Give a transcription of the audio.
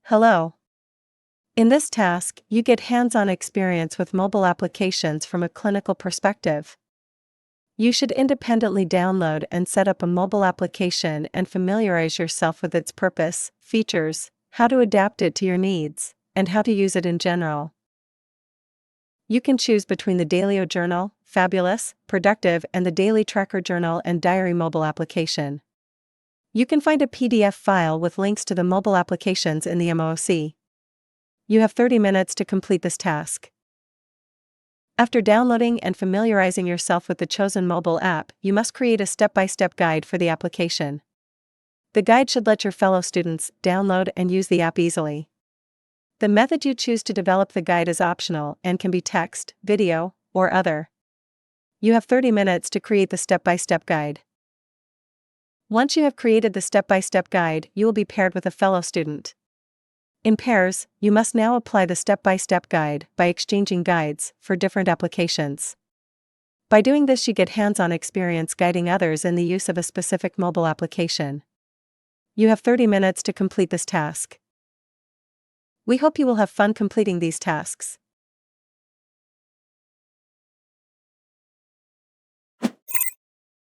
Hello. In this task, you get hands-on experience with mobile applications from a clinical perspective. You should independently download and set up a mobile application and familiarize yourself with its purpose, features, how to adapt it to your needs, and how to use it in general. You can choose between the Dailyo Journal, Fabulous, Productive, and the Daily Tracker Journal and Diary mobile application. You can find a PDF file with links to the mobile applications in the iMooX. You have 30 minutes to complete this task. After downloading and familiarizing yourself with the chosen mobile app, you must create a step-by-step guide for the application. The guide should let your fellow students download and use the app easily. The method you choose to develop the guide is optional and can be text, video, or other. You have 30 minutes to create the step-by-step guide. Once you have created the step-by-step guide, you will be paired with a fellow student. In pairs, you must now apply the step-by-step guide by exchanging guides for different applications. By doing this, you get hands-on experience guiding others in the use of a specific mobile application. You have 30 minutes to complete this task. We hope you will have fun completing these tasks.